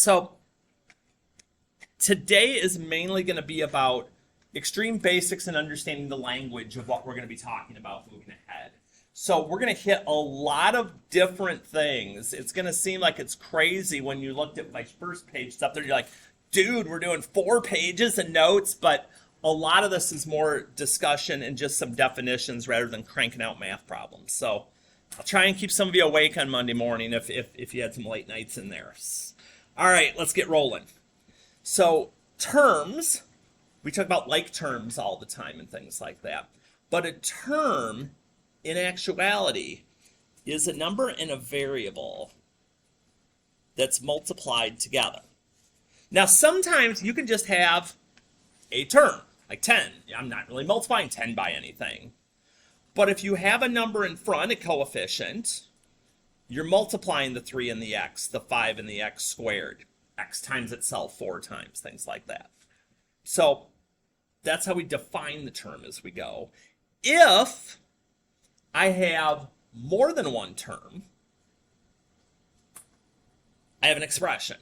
So today is mainly going to be about extreme basics and understanding the language of what we're going to be talking about moving ahead. So we're going to hit a lot of different things. It's going to seem like it's crazy when you looked at my first page stuff there. You're like, dude, we're doing 4 pages of notes, but a lot of this is more discussion and just some definitions rather than cranking out math problems. So I'll try and keep some of you awake on Monday morning if you had some late nights in there. All right, let's get rolling. So terms, we talk about like terms all the time and things like that. But a term, in actuality, is a number and a variable that's multiplied together. Now, sometimes you can just have a term, like 10. I'm not really multiplying 10 by anything. But if you have a number in front, a coefficient, you're multiplying the 3 and the x, the 5 and the x squared. X times itself 4 times, things like that. So that's how we define the term as we go. If I have more than one term, I have an expression.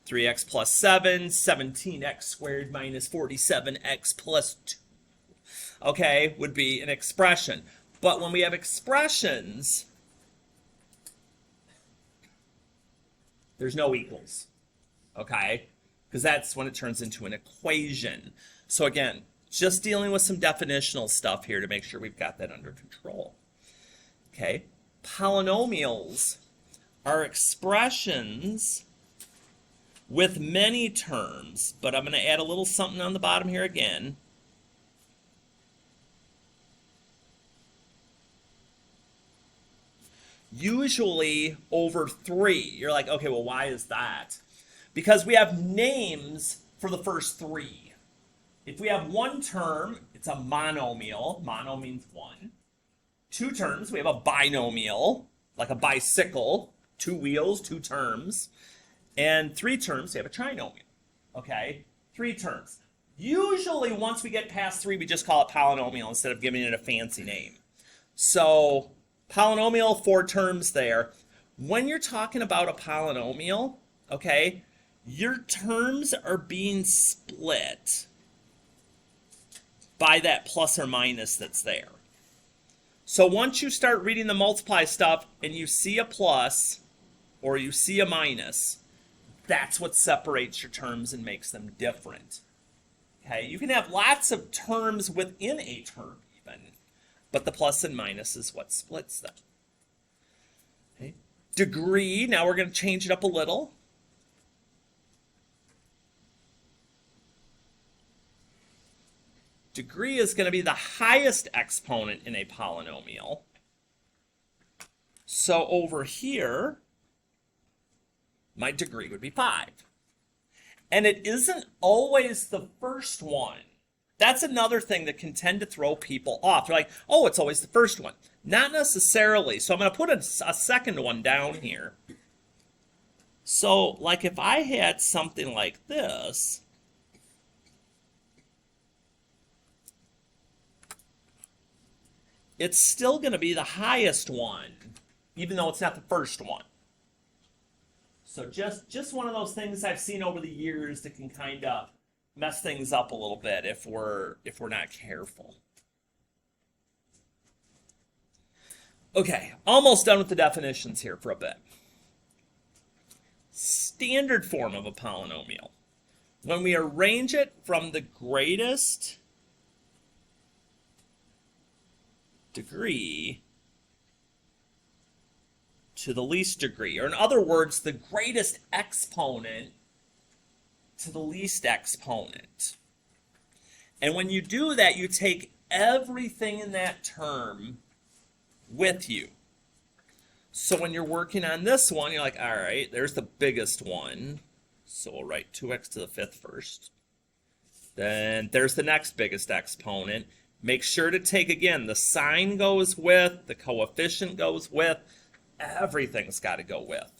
3x plus 7, 17x squared minus 47x plus 2, okay, would be an expression. But when we have expressions, there's no equals, okay? Because that's when it turns into an equation. So again, just dealing with some definitional stuff here to make sure we've got that under control. Okay, polynomials are expressions with many terms, but I'm going to add a little something on the bottom here again. Usually over 3. You're like, okay, well, why is that? Because we have names for the first 3. If we have one term, it's a monomial. Mono means 1. 2 terms, we have a binomial, like a bicycle. 2 wheels, 2 terms. And 3 terms, we have a trinomial. Okay? 3 terms. Usually, once we get past 3, we just call it polynomial instead of giving it a fancy name. So, polynomial, 4 terms there. When you're talking about a polynomial, okay, your terms are being split by that plus or minus that's there. So once you start reading the multiply stuff and you see a plus or you see a minus, that's what separates your terms and makes them different. Okay, you can have lots of terms within a term even, but the plus and minus is what splits them. Okay. Degree, now we're going to change it up a little. Degree is going to be the highest exponent in a polynomial. So over here, my degree would be 5. And it isn't always the first one. That's another thing that can tend to throw people off. They're like, oh, it's always the first one. Not necessarily. So I'm going to put a second one down here. So like if I had something like this, it's still going to be the highest one, even though it's not the first one. So just one of those things I've seen over the years that can kind of mess things up a little bit if we're not careful. Okay, almost done with the definitions here for a bit. Standard form of a polynomial. When we arrange it from the greatest degree to the least degree, or in other words, the greatest exponent to the least exponent. And when you do that, you take everything in that term with you. So when you're working on this one, you're like, all right, there's the biggest one. So we'll write 2x to the 5th first. Then there's the next biggest exponent. Make sure to take, again, the sign goes with, the coefficient goes with, everything's got to go with.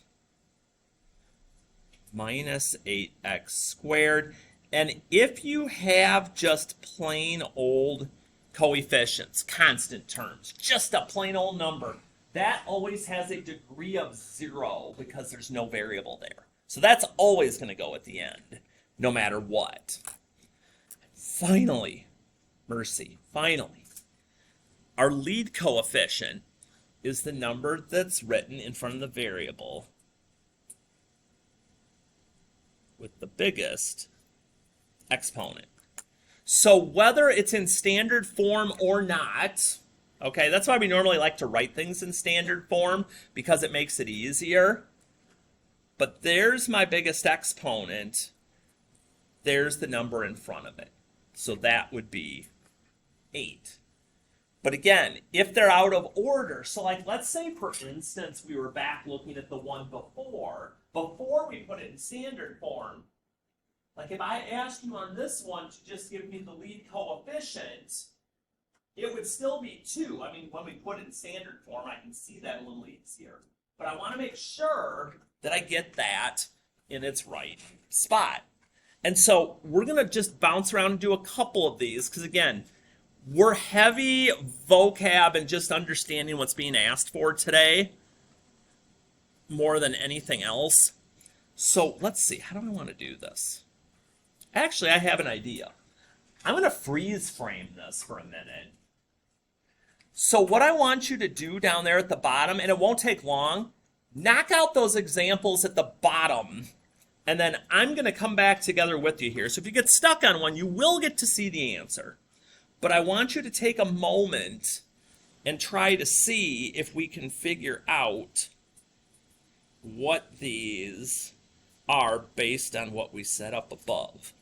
Minus 8x squared. And if you have just plain old coefficients, constant terms, just a plain old number, that always has a degree of 0 because there's no variable there. So that's always going to go at the end, no matter what. Finally, mercy, finally, our lead coefficient is the number that's written in front of the variable with the biggest exponent. So whether it's in standard form or not, okay, that's why we normally like to write things in standard form, because it makes it easier. But there's my biggest exponent. There's the number in front of it. So that would be 8. But again, if they're out of order, so like let's say for instance we were back looking at the one before we put it in standard form. Like if I asked you on this one to just give me the lead coefficient, it would still be 2. I mean, when we put it in standard form, I can see that a little easier. But I want to make sure that I get that in its right spot. And so we're going to just bounce around and do a couple of these, because again, we're heavy vocab and just understanding what's being asked for today more than anything else. So let's see, how do I want to do this? Actually, I have an idea. I'm going to freeze frame this for a minute. So what I want you to do down there at the bottom, and it won't take long, knock out those examples at the bottom, and then I'm going to come back together with you here. So if you get stuck on one, you will get to see the answer. But I want you to take a moment and try to see if we can figure out what these are based on what we set up above.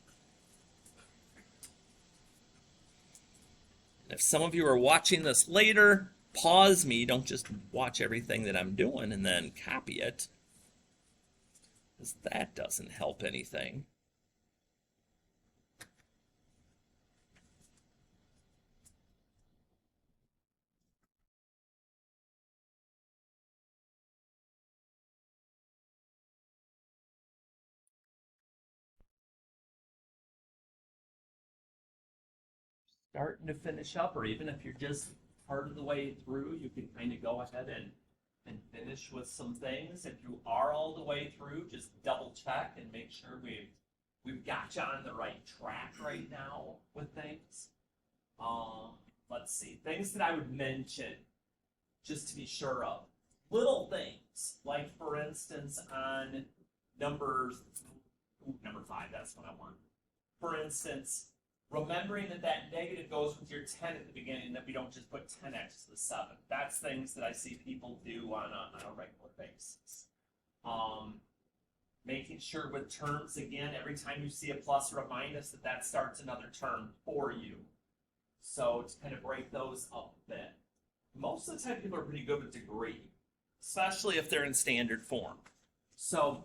If some of you are watching this later, pause me. Don't just watch everything that I'm doing and then copy it, because that doesn't help anything. Starting to finish up, or even if you're just part of the way through, you can kind of go ahead and finish with some things. If you are all the way through, just double check and make sure we've got you on the right track right now with things. Let's see, things that I would mention just to be sure of. Little things, like for instance on number 5, that's what I want. For instance, remembering that negative goes with your 10 at the beginning, that we don't just put 10x to the 7. That's things that I see people do on a regular basis. Making sure with terms, again, every time you see a plus or a minus, that starts another term for you. So to kind of break those up a bit. Most of the time people are pretty good with degree, especially if they're in standard form. So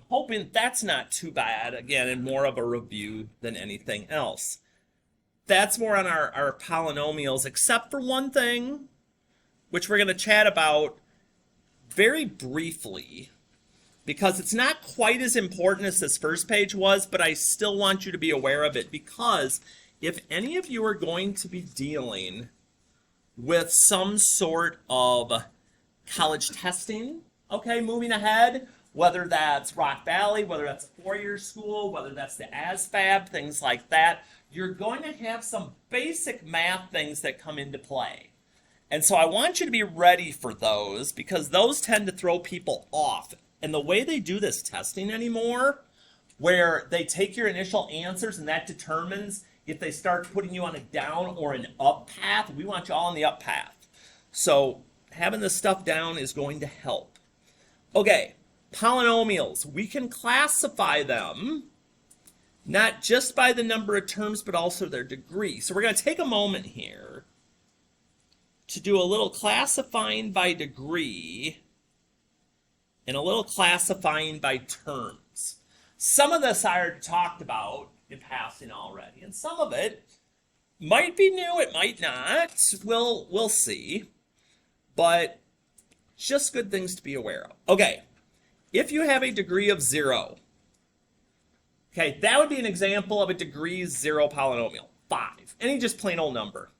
hoping that's not too bad, again, and more of a review than anything else. That's more on our polynomials, except for one thing, which we're going to chat about very briefly, because it's not quite as important as this first page was, but I still want you to be aware of it, because if any of you are going to be dealing with some sort of college testing, okay, moving ahead, whether that's Rock Valley, whether that's a 4-year school, whether that's the ASVAB, things like that, you're going to have some basic math things that come into play. And so I want you to be ready for those, because those tend to throw people off. And the way they do this testing anymore, where they take your initial answers and that determines if they start putting you on a down or an up path, we want you all on the up path. So having this stuff down is going to help. Okay. Polynomials, we can classify them not just by the number of terms, but also their degree. So we're going to take a moment here to do a little classifying by degree and a little classifying by terms. Some of this I already talked about in passing already, and some of it might be new, it might not. We'll see. But just good things to be aware of. Okay. If you have a degree of 0, okay, that would be an example of a degree 0 polynomial. 5, any just plain old number.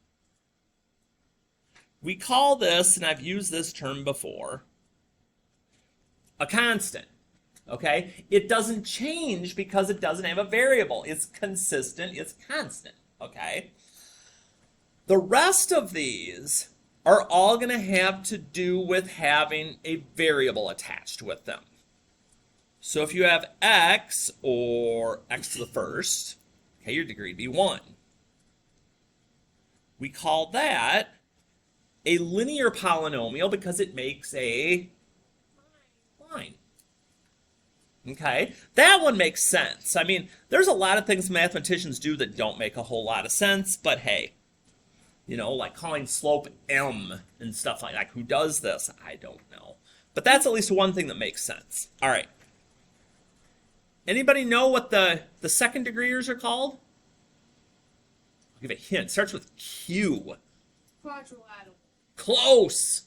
We call this, and I've used this term before, a constant. Okay? It doesn't change because it doesn't have a variable. It's consistent, it's constant. Okay? The rest of these are all going to have to do with having a variable attached with them. So if you have x, or x to the first, okay, your degree would be 1. We call that a linear polynomial because it makes a line. Okay, that one makes sense. I mean, there's a lot of things mathematicians do that don't make a whole lot of sense, but hey, you know, like calling slope m and stuff like that. Who does this? I don't know. But that's at least one thing that makes sense. All right. Anybody know what the second degreeers are called? I'll give a hint. It starts with Q. Quadrilateral. Close.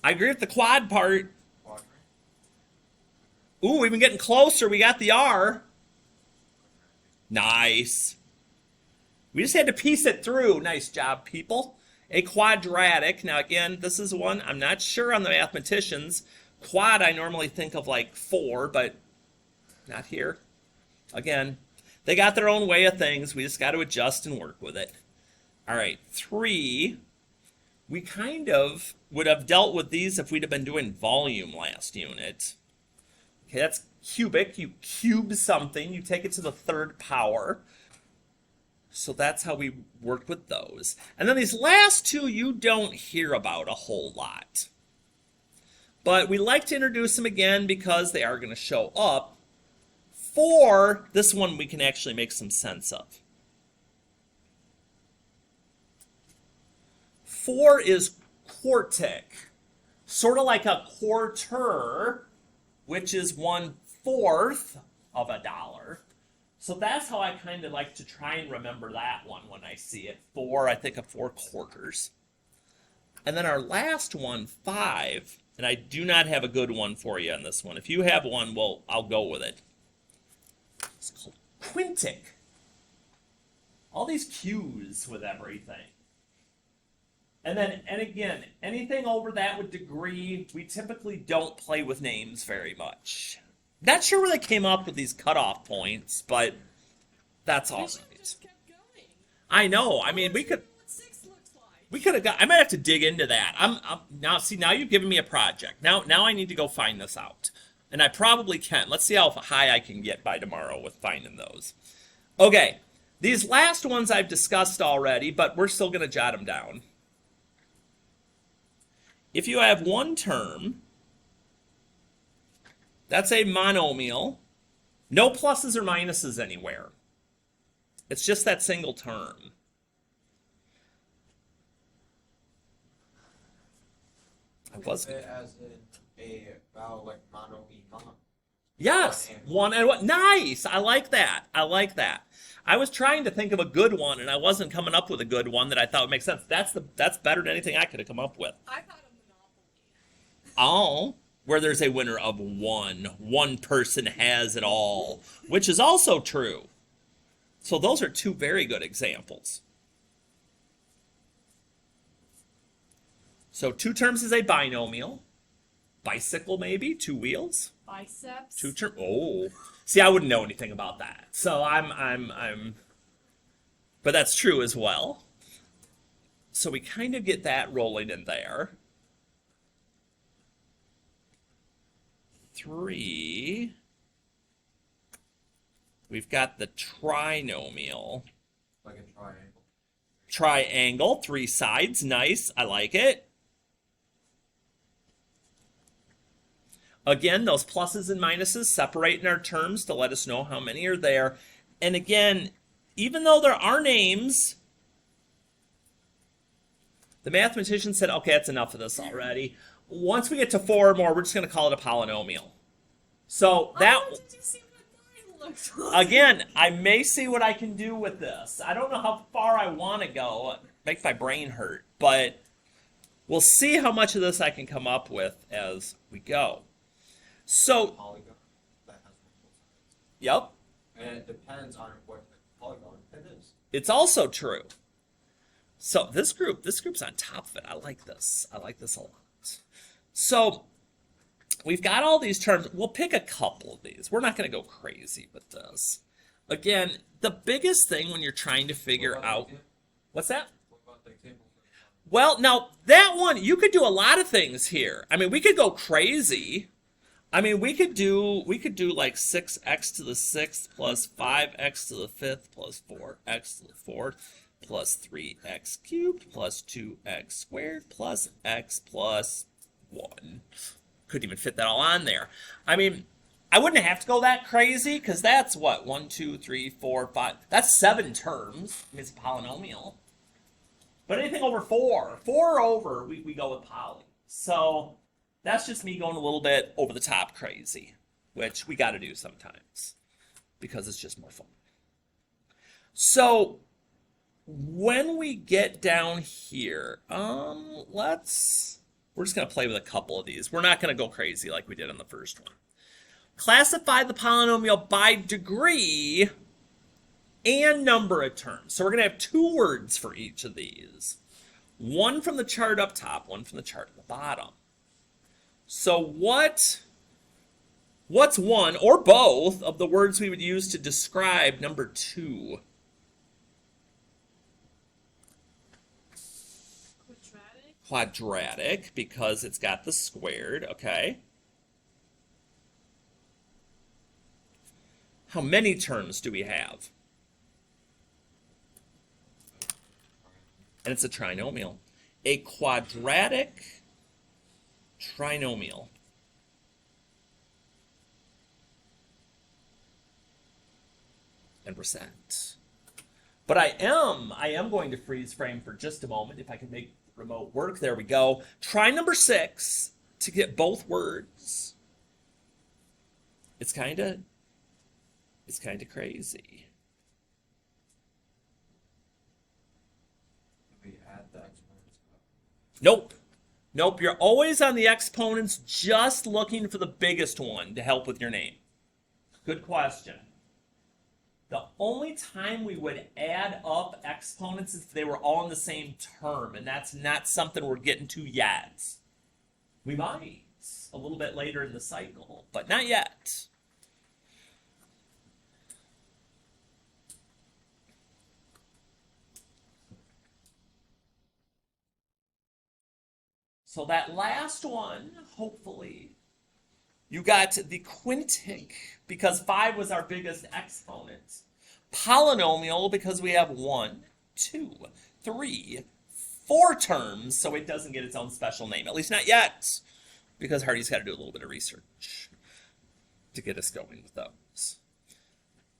I agree with the quad part. Ooh, we've been getting closer. We got the R. Nice. We just had to piece it through. Nice job, people. A quadratic. Now, again, this is one I'm not sure on the mathematicians. Quad, I normally think of like 4, but not here. Again, they got their own way of things. We just got to adjust and work with it. All right, 3. We kind of would have dealt with these if we'd have been doing volume last unit. Okay, that's cubic. You cube something. You take it to the 3rd power. So that's how we work with those. And then these last two you don't hear about a whole lot. But we like to introduce them again because they are going to show up. 4, this one we can actually make some sense of. 4 is quartic. Sort of like a quarter, which is 1/4 of a dollar. So that's how I kind of like to try and remember that one when I see it. 4, I think of 4 quarters. And then our last one, 5, and I do not have a good one for you on this one. If you have one, well, I'll go with it. It's called quintic. All these Q's with everything. And then, and again, anything over that with degree, we typically don't play with names very much. Not sure where they came up with these cutoff points, but that's all. Just kept going. I know. I mean, we could have got. I might have to dig into that. I'm now. See, now you've given me a project. Now I need to go find this out, and I probably can. Let's see how high I can get by tomorrow with finding those. Okay, these last ones I've discussed already, but we're still going to jot them down. If you have one term, that's a monomial. No pluses or minuses anywhere. It's just that single term. I was as in a vowel like mono, yes, one and one. Nice. I like that. I like that. I was trying to think of a good one, and I wasn't coming up with a good one that I thought would make sense. That's better than anything I could have come up with. I thought of Monopoly. Oh, where there's a winner of 1. One person has it all, which is also true. So those are 2 very good examples. So 2 terms is a binomial. Bicycle maybe, 2 wheels. Biceps. 2 terms. Oh, see, I wouldn't know anything about that. So I'm. But that's true as well. So we kind of get that rolling in there. 3. We've got the trinomial. like a triangle. Triangle, 3 sides, nice, I like it. Again, those pluses and minuses separate in our terms to let us know how many are there. And again, even though there are names, the mathematician said, okay, that's enough of this already. Once we get to 4 or more, we're just going to call it a polynomial. So that... Did you see what mine looked like? Again, I may see what I can do with this. I don't know how far I want to go. Make my brain hurt. But we'll see how much of this I can come up with as we go. So, Polygon that has multiple sides. yep, And it depends on what polygon it is. it's also true. So this group's on top of it. I like this. I like this a lot. So we've got all these terms. We'll pick a couple of these. We're not going to go crazy with this. Again, the biggest thing when you're trying to figure out... What's that? What about the table? Well, now, that one, you could do a lot of things here. I mean, we could go crazy. I mean, we could do like 6x to the 6th plus 5x to the 5th plus 4x to the 4th plus 3x cubed plus 2x squared plus x plus 1. Couldn't even fit that all on there. I mean, I wouldn't have to go that crazy because that's what? 1, 2, 3, 4, 5. That's 7 terms. I mean, it's a polynomial. But anything over 4 or over, we go with poly. So that's just me going a little bit over the top crazy, which we got to do sometimes because it's just more fun. So when we get down here, we're just going to play with a couple of these. We're not going to go crazy like we did on the first one. Classify the polynomial by degree and number of terms. So we're going to have 2 words for each of these. One from the chart up top, one from the chart at the bottom. So what's one or both of the words we would use to describe number 2? Quadratic, because it's got the squared, okay. How many terms do we have? And it's a trinomial. A quadratic trinomial. And we're set. But I am going to freeze frame for just a moment if I can make remote work. There we go. Try number 6 to get both words. It's kind of crazy. We add the exponents up. Nope, you're always on the exponents, just looking for the biggest one to help with your name. Good question. The only time we would add up exponents is if they were all in the same term, and that's not something we're getting to yet. We might a little bit later in the cycle, but not yet. So that last one, hopefully, you got the quintic, because 5 was our biggest exponent. Polynomial, because we have 1, 2, 3, 4 terms, so it doesn't get its own special name. At least not yet, because Hardy's got to do a little bit of research to get us going with those.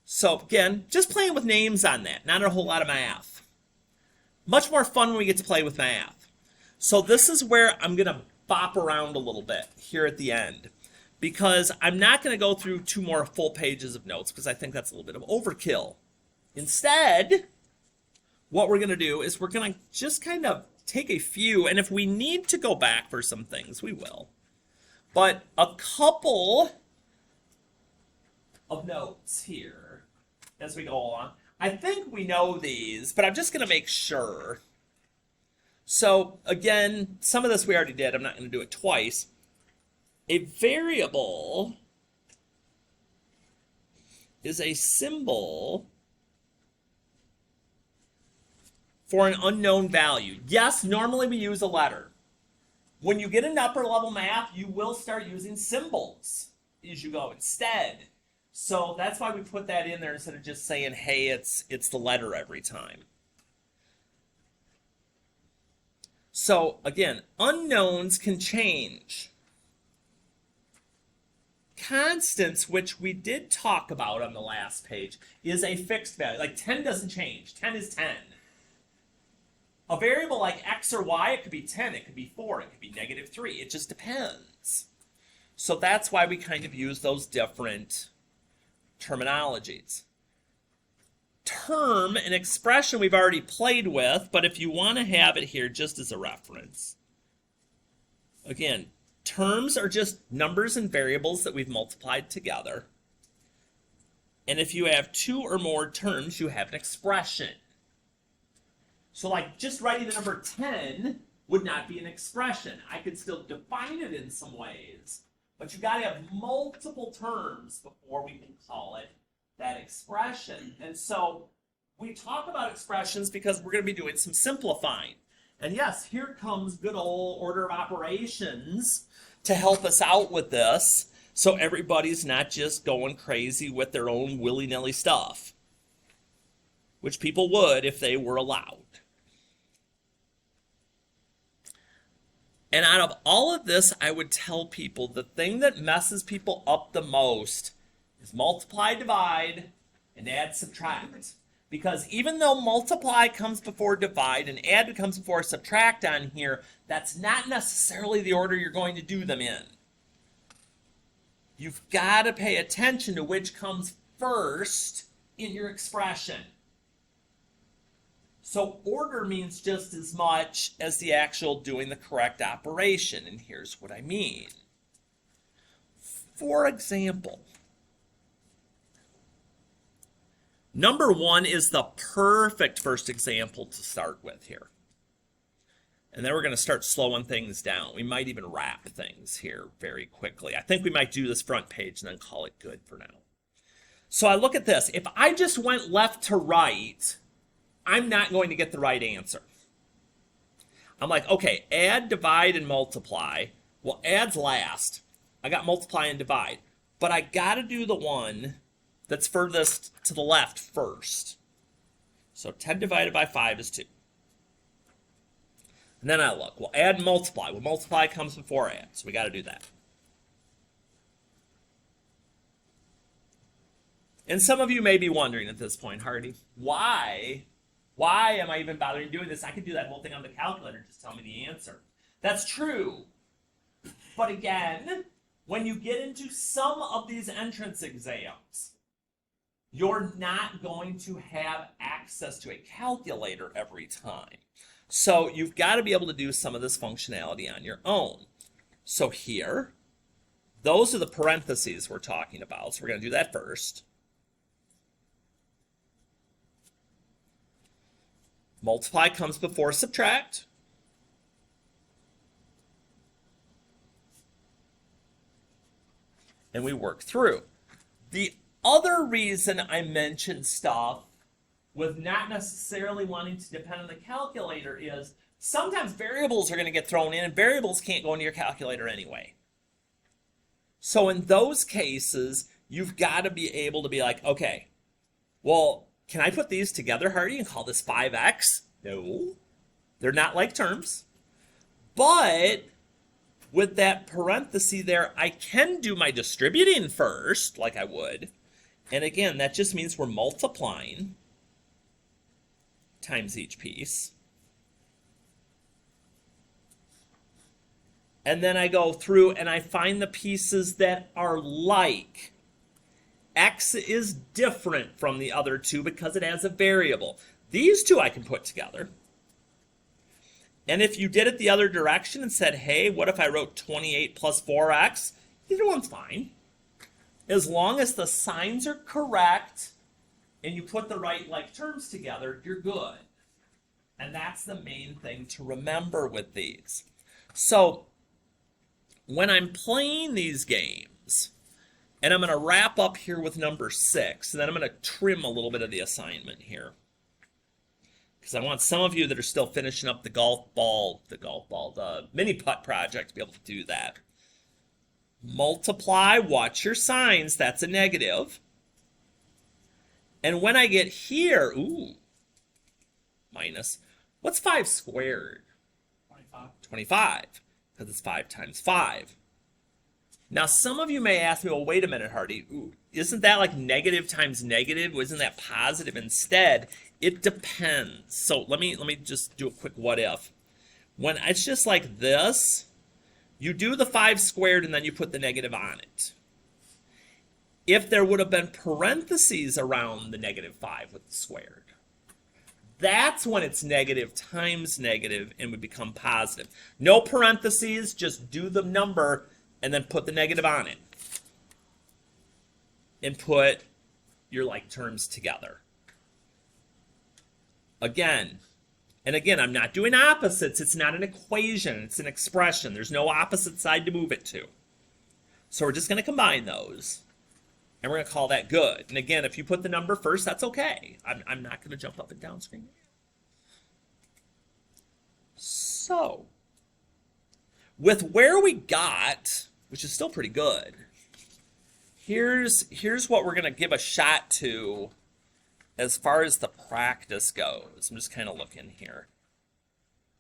So again, just playing with names on that, not a whole lot of math. Much more fun when we get to play with math. So this is where I'm going to bop around a little bit here at the end, because I'm not going to go through 2 more full pages of notes because I think that's a little bit of overkill. Instead, what we're going to do is we're going to just kind of take a few, and if we need to go back for some things, we will. But a couple of notes here as we go along. I think we know these, but I'm just going to make sure. So again, some of this we already did. I'm not going to do it twice. A variable is a symbol for an unknown value. Yes, normally we use a letter. When you get into upper level math, you will start using symbols as you go instead. So that's why we put that in there instead of just saying, hey, it's the letter every time. So again, unknowns can change. Constants, which we did talk about on the last page, is a fixed value. Like 10 doesn't change. 10 is 10. A variable like x or y, it could be 10, it could be 4, it could be -3. It just depends. So that's why we kind of use those different terminologies. Term, an expression we've already played with, but if you want to have it here just as a reference. Again, terms are just numbers and variables that we've multiplied together. And if you have 2 or more terms, you have an expression. So like just writing the number 10 would not be an expression. I could still define it in some ways, But you got to have multiple terms before we can call it that expression. And so we talk about expressions because we're going to be doing some simplifying. And yes, here comes good old order of operations to help us out with this, so everybody's not just going crazy with their own willy-nilly stuff, which people would if they were allowed. And out of all of this, I would tell people the thing that messes people up the most is multiply, divide, and add, subtract. Because even though multiply comes before divide and add comes before subtract on here, that's not necessarily the order you're going to do them in. You've got to pay attention to which comes first in your expression. So order means just as much as the actual doing the correct operation, and here's what I mean. For example, number 1 is the perfect first example to start with here. And then we're going to start slowing things down. We might even wrap things here very quickly. I think we might do this front page and then call it good for now. So I look at this. If I just went left to right, I'm not going to get the right answer. I'm like, okay, add, divide, and multiply. Well, add's last. I got multiply and divide. But I got to do the one that's furthest to the left first. So 10 divided by 5 is 2. And then I look, well, add and multiply. Well, multiply comes before add, so we got to do that. And some of you may be wondering at this point, Hardy, why am I even bothering doing this? I could do that whole thing on the calculator, just tell me the answer. That's true. But again, when you get into some of these entrance exams, you're not going to have access to a calculator every time. So you've got to be able to do some of this functionality on your own. So here, those are the parentheses we're talking about. So we're going to do that first. Multiply comes before subtract. And we work through. The other reason I mentioned stuff with not necessarily wanting to depend on the calculator is sometimes variables are going to get thrown in and variables can't go into your calculator anyway. So in those cases, you've got to be able to be like, okay, well, can I put these together, Hardy, and call this 5x? No, they're not like terms. But with that parenthesis there, I can do my distributing first, like I would. And again, that just means we're multiplying times each piece. And then I go through and I find the pieces that are like. X is different from the other two because it has a variable. These two I can put together. And if you did it the other direction and said, hey, what if I wrote 28 plus 4x? Either one's fine. As long as the signs are correct and you put the right like terms together, you're good. And that's the main thing to remember with these. So when I'm playing these games, and I'm going to wrap up here with number 6, and then I'm going to trim a little bit of the assignment here. Because I want some of you that are still finishing up the mini putt project to be able to do that. Multiply, watch your signs, that's a negative. And when I get here, minus, what's 5 squared? 25. 25, because it's 5 times 5. Now, some of you may ask me, well, wait a minute, Hardy, isn't that like negative times negative? Isn't that positive instead? It depends. So let me just do a quick what if. When it's just like this, you do the 5 squared and then you put the negative on it. If there would have been parentheses around the negative 5 with the squared, that's when it's negative times negative and would become positive. No parentheses, just do the number and then put the negative on it. And put your like terms together. Again, and again, I'm not doing opposites. It's not an equation. It's an expression. There's no opposite side to move it to. So we're just going to combine those. And we're going to call that good. And again, if you put the number first, that's okay. I'm not going to jump up and down screen. So, with where we got, which is still pretty good, here's what we're going to give a shot to as far as the practice goes. I'm just kind of looking here.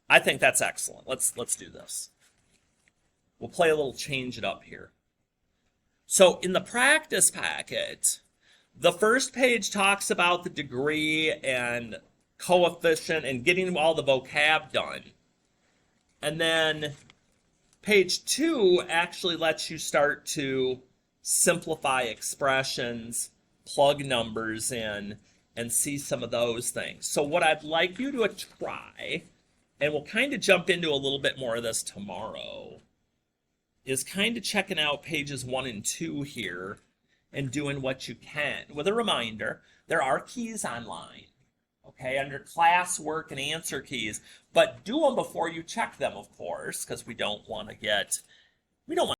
I think that's excellent. Let's do this. We'll play a little change it up here. So in the practice packet, the first page talks about the degree and coefficient and getting all the vocab done. And then page 2 actually lets you start to simplify expressions, plug numbers in, and see some of those things. So what I'd like you to try, and we'll kind of jump into a little bit more of this tomorrow, is kind of checking out pages 1 and 2 here and doing what you can. With a reminder, there are keys online, okay, under classwork and answer keys, but do them before you check them, of course, because we don't want to